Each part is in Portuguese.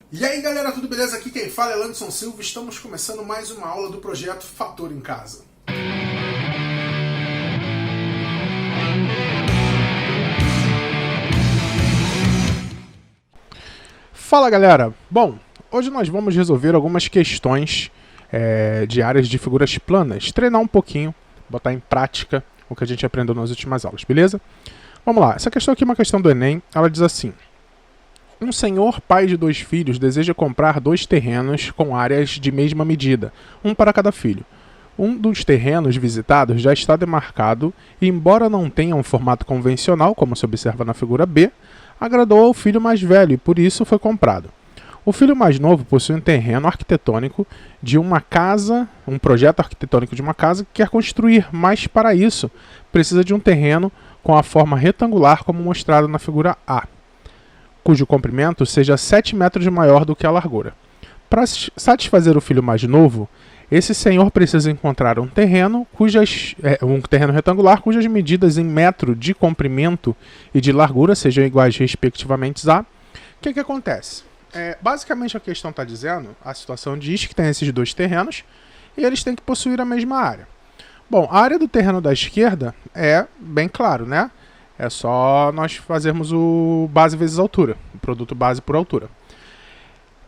E aí galera, tudo beleza? Aqui quem fala é Landerson Silva. Estamos começando mais uma aula do projeto Fator em Casa. Fala galera! Bom, hoje nós vamos resolver algumas questões de áreas de figuras planas, treinar um pouquinho, botar em prática o que a gente aprendeu nas últimas aulas, beleza? Vamos lá, essa questão aqui é uma questão do Enem, ela diz assim: um senhor pai de 2 filhos deseja comprar 2 terrenos com áreas de mesma medida, um para cada filho. Um dos terrenos visitados já está demarcado e, embora não tenha um formato convencional, como se observa na figura B, agradou ao filho mais velho e por isso foi comprado. O filho mais novo possui um terreno arquitetônico de uma casa, um projeto arquitetônico de uma casa que quer construir, mas para isso precisa de um terreno com a forma retangular como mostrado na figura A, cujo comprimento seja 7 metros maior do que a largura. Para satisfazer o filho mais novo, esse senhor precisa encontrar um terreno retangular cujas medidas em metro de comprimento e de largura sejam iguais respectivamente a... O que acontece? Basicamente a questão está dizendo, a situação diz que tem esses 2 terrenos e eles têm que possuir a mesma área. Bom, a área do terreno da esquerda é bem claro, né? É só nós fazermos o base vezes altura, o produto base por altura.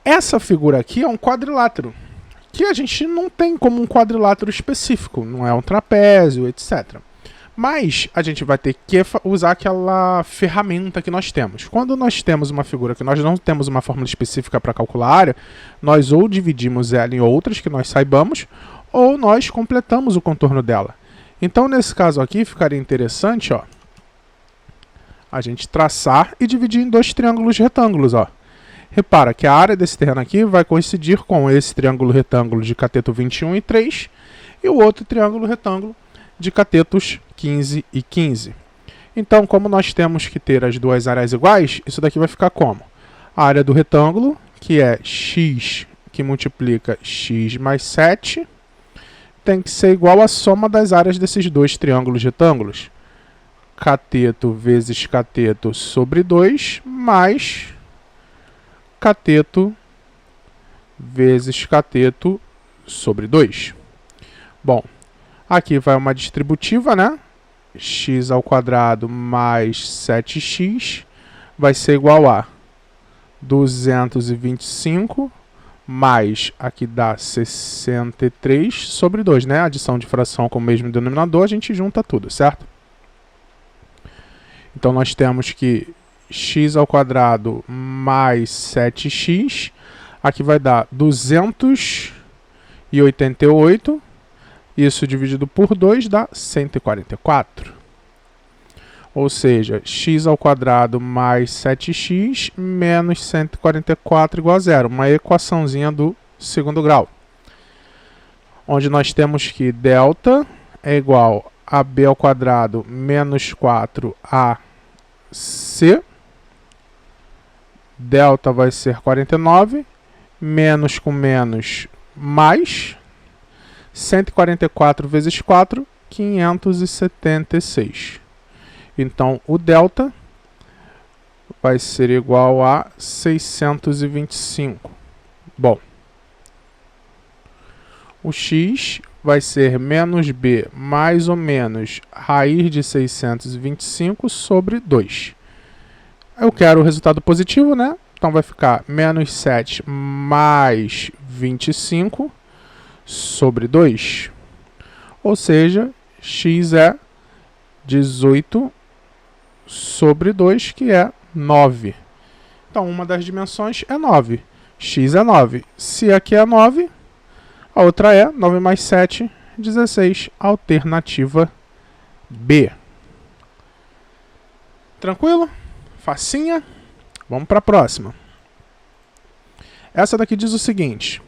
Essa figura aqui é um quadrilátero, que a gente não tem como um quadrilátero específico, não é um trapézio, etc. Mas a gente vai ter que usar aquela ferramenta que nós temos. Quando nós temos uma figura que nós não temos uma fórmula específica para calcular a área, nós ou dividimos ela em outras que nós saibamos, ou nós completamos o contorno dela. Então, nesse caso aqui, ficaria interessante, ó, a gente traçar e dividir em 2 triângulos retângulos, ó. Repara que a área desse terreno aqui vai coincidir com esse triângulo retângulo de cateto 21 e 3 e o outro triângulo retângulo de catetos 15 e 15. Então, como nós temos que ter as 2 áreas iguais, isso daqui vai ficar como? A área do retângulo, que é x que multiplica x mais 7, tem que ser igual à soma das áreas desses 2 triângulos retângulos. Cateto vezes cateto sobre 2, mais cateto vezes cateto sobre 2. Bom, aqui vai uma distributiva, né? X ao quadrado mais 7x vai ser igual a 225 mais, aqui dá 63 sobre 2, né? Adição de fração com o mesmo denominador, a gente junta tudo, certo? Então, nós temos que x ao quadrado mais 7x, aqui vai dar 288, isso dividido por 2 dá 144. Ou seja, x ao quadrado mais 7x menos 144 igual a 0, uma equaçãozinha do 2º grau. Onde nós temos que delta é igual a b ao quadrado menos 4ac, delta vai ser 49, menos com menos mais, 144 vezes 4, 576. Então, o delta vai ser igual a 625. Bom, o x vai ser menos b mais ou menos raiz de 625 sobre 2. Eu quero o resultado positivo, né? Então vai ficar menos 7 mais 25 sobre 2. Ou seja, x é 18 sobre 2, que é 9. Então, uma das dimensões é 9. X é 9. Se aqui é 9, a outra é 9 mais 7, 16. Alternativa B. Tranquilo? Facinha? Vamos para a próxima. Essa daqui diz o seguinte: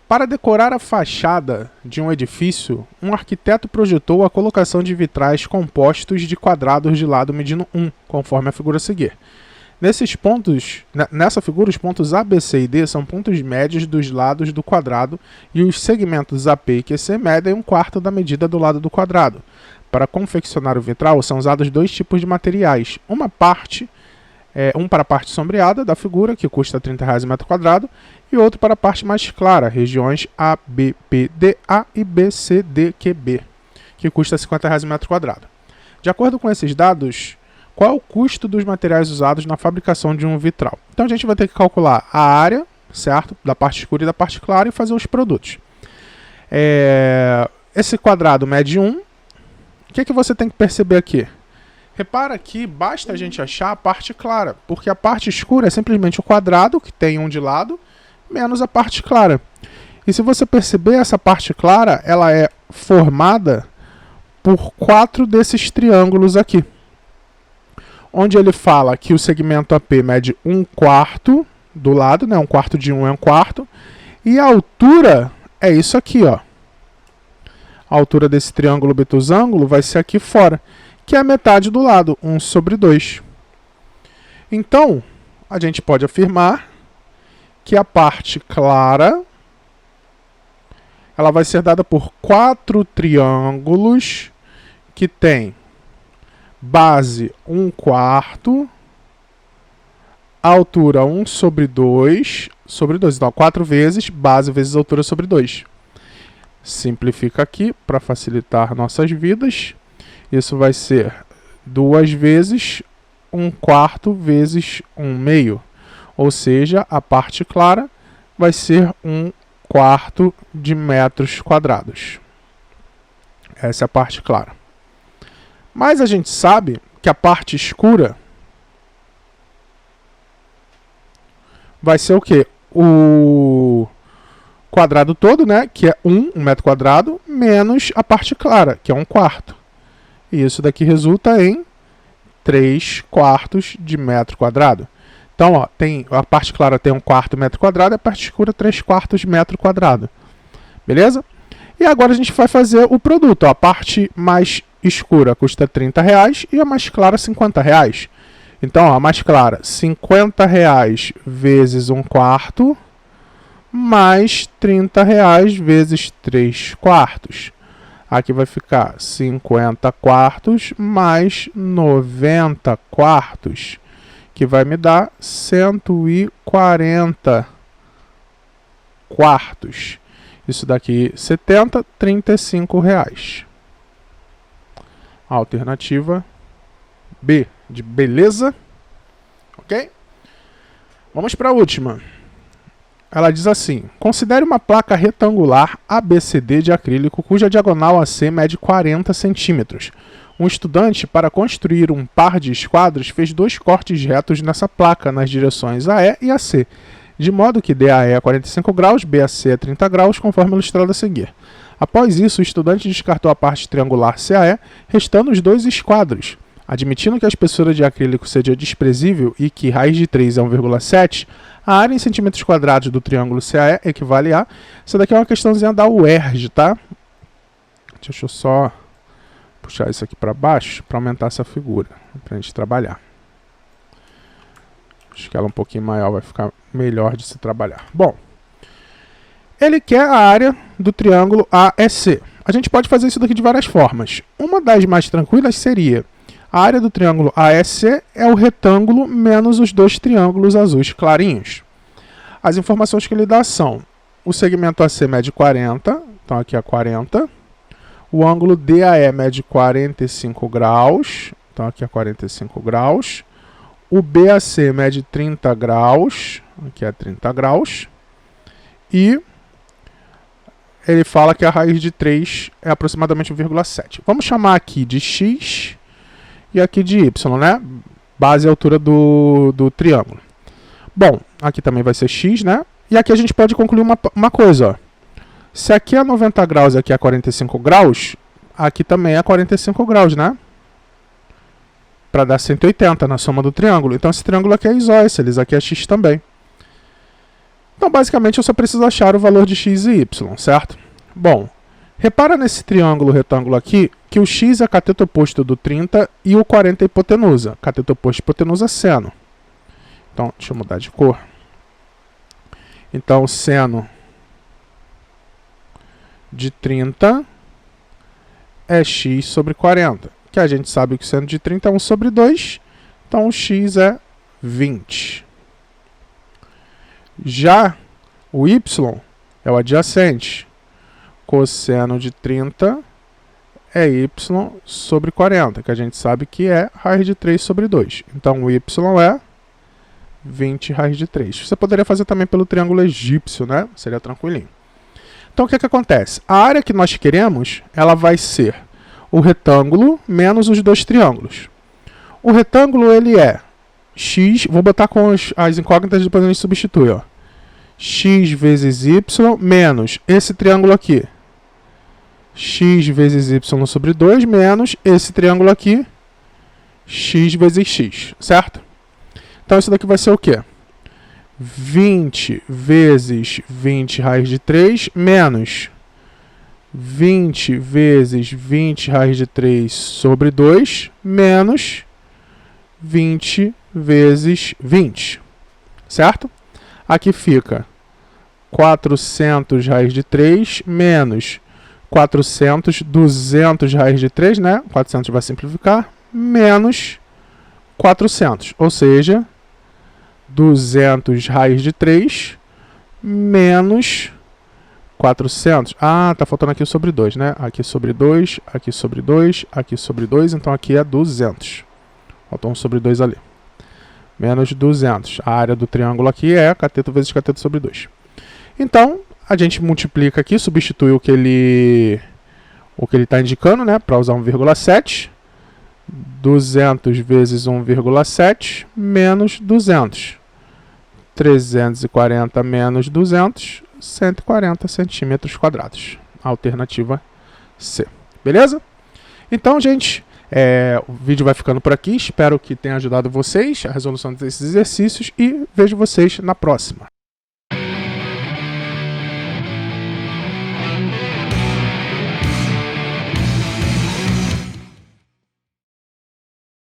para decorar a fachada de um edifício, um arquiteto projetou a colocação de vitrais compostos de quadrados de lado medindo 1, conforme a figura a seguir. Nessa figura, os pontos A, B, C e D são pontos médios dos lados do quadrado e os segmentos AP e QC medem 1/4 da medida do lado do quadrado. Para confeccionar o vitral, são usados 2 tipos de materiais. Uma parte Um para a parte sombreada da figura, que custa R$30 o metro quadrado, e outro para a parte mais clara, regiões A, B, P, D, A e B, C, D, Q, B, que custa R$50 o metro quadrado. De acordo com esses dados, qual é o custo dos materiais usados na fabricação de um vitral? Então a gente vai ter que calcular a área, certo? Da parte escura e da parte clara e fazer os produtos. Esse quadrado mede 1. O que você tem que perceber aqui? Repara que basta a gente achar a parte clara, porque a parte escura é simplesmente o quadrado, que tem um de lado, menos a parte clara. E se você perceber, essa parte clara, ela é formada por 4 desses triângulos aqui. Onde ele fala que o segmento AP mede 1/4 do lado, né? 1/4 de 1 é 1/4. E a altura é isso aqui, ó. A altura desse triângulo obtusângulo vai ser aqui fora, que é a metade do lado, 1/2. Então, a gente pode afirmar que a parte clara ela vai ser dada por 4 triângulos que tem base 1/4, altura 1/2, então 4 vezes, base vezes altura sobre 2. Simplifica aqui para facilitar nossas vidas. Isso vai ser 2 vezes 1/4 vezes 1/2. Ou seja, a parte clara vai ser 1/4 de metros quadrados. Essa é a parte clara. Mas a gente sabe que a parte escura vai ser o quê? O quadrado todo, né? Que é 1 metro quadrado, menos a parte clara, que é 1/4. E isso daqui resulta em 3/4 de metro quadrado. Então, ó, a parte clara tem 1/4 metro quadrado e a parte escura 3/4 de metro quadrado. Beleza? E agora a gente vai fazer o produto. Ó, a parte mais escura custa R$30 e a mais clara R$50. Então, ó, a mais clara, R$50 vezes 1/4 mais R$30 vezes 3/4. Aqui vai ficar 50/4 mais 90/4, que vai me dar 140/4. Isso daqui 70, R$35. Alternativa B, de beleza. Ok? Vamos para a última. Ela diz assim: considere uma placa retangular ABCD de acrílico cuja diagonal AC mede 40 centímetros. Um estudante, para construir um par de esquadros, fez 2 cortes retos nessa placa nas direções AE e AC, de modo que DAE é 45 graus, BAC é 30 graus, conforme ilustrado a seguir. Após isso, o estudante descartou a parte triangular CAE, restando os 2 esquadros. Admitindo que a espessura de acrílico seja desprezível e que raiz de 3 é 1,7, a área em centímetros quadrados do triângulo CAE equivale a... Isso daqui é uma questãozinha da UERJ, tá? Deixa eu só puxar isso aqui para baixo para aumentar essa figura, para a gente trabalhar. Acho que ela um pouquinho maior vai ficar melhor de se trabalhar. Bom, ele quer a área do triângulo AEC. A gente pode fazer isso daqui de várias formas. Uma das mais tranquilas seria: a área do triângulo AEC é o retângulo menos os 2 triângulos azuis clarinhos. As informações que ele dá são: o segmento AC mede 40, então aqui é 40. O ângulo DAE mede 45 graus, então aqui é 45 graus. O BAC mede 30 graus, aqui é 30 graus. E ele fala que a raiz de 3 é aproximadamente 1,7. Vamos chamar aqui de x e aqui de y, né? Base e altura do triângulo. Bom, aqui também vai ser x, né? E aqui a gente pode concluir uma coisa, ó. Se aqui é 90 graus e aqui é 45 graus, aqui também é 45 graus, né? Para dar 180 na soma do triângulo. Então esse triângulo aqui é isósceles, aqui é x também. Então basicamente eu só preciso achar o valor de x e y, certo? Bom, repara nesse triângulo retângulo aqui que o x é cateto oposto do 30 e o 40 é hipotenusa. Cateto oposto e hipotenusa é seno. Então deixa eu mudar de cor. Então seno de 30 é x sobre 40, que a gente sabe que o seno de 30 é 1/2, então o x é 20. Já o y é o adjacente. Cosseno de 30 é y sobre 40, que a gente sabe que é raiz de 3 sobre 2. Então, o y é 20 raiz de 3. Você poderia fazer também pelo triângulo egípcio, né? Seria tranquilinho. Então, o que acontece? A área que nós queremos, ela vai ser o retângulo menos os dois triângulos. O retângulo, ele é x, vou botar com as incógnitas e depois a gente substitui, ó. X vezes y menos esse triângulo aqui. X vezes y sobre 2 menos esse triângulo aqui. X vezes x, certo? Então, isso daqui vai ser o quê? 20 vezes 20 raiz de 3 menos 20 vezes 20 raiz de 3 sobre 2 menos 20 vezes 20, certo? Aqui fica 400 raiz de 3 menos 400, 200 raiz de 3, né? 400 vai simplificar, menos 400, ou seja, 200 raiz de 3 menos 400. Ah, tá faltando aqui o sobre 2, né? Aqui sobre 2, aqui sobre 2, aqui sobre 2, então aqui é 200. Faltou um sobre 2 ali. Menos 200. A área do triângulo aqui é cateto vezes cateto sobre 2. Então, a gente multiplica aqui, substitui o que ele está indicando, né? Para usar 1,7. 200 vezes 1,7 menos 200. 340 menos 200, 140 centímetros quadrados. Alternativa C. Beleza? Então, gente, o vídeo vai ficando por aqui. Espero que tenha ajudado vocês a resolução desses exercícios e vejo vocês na próxima.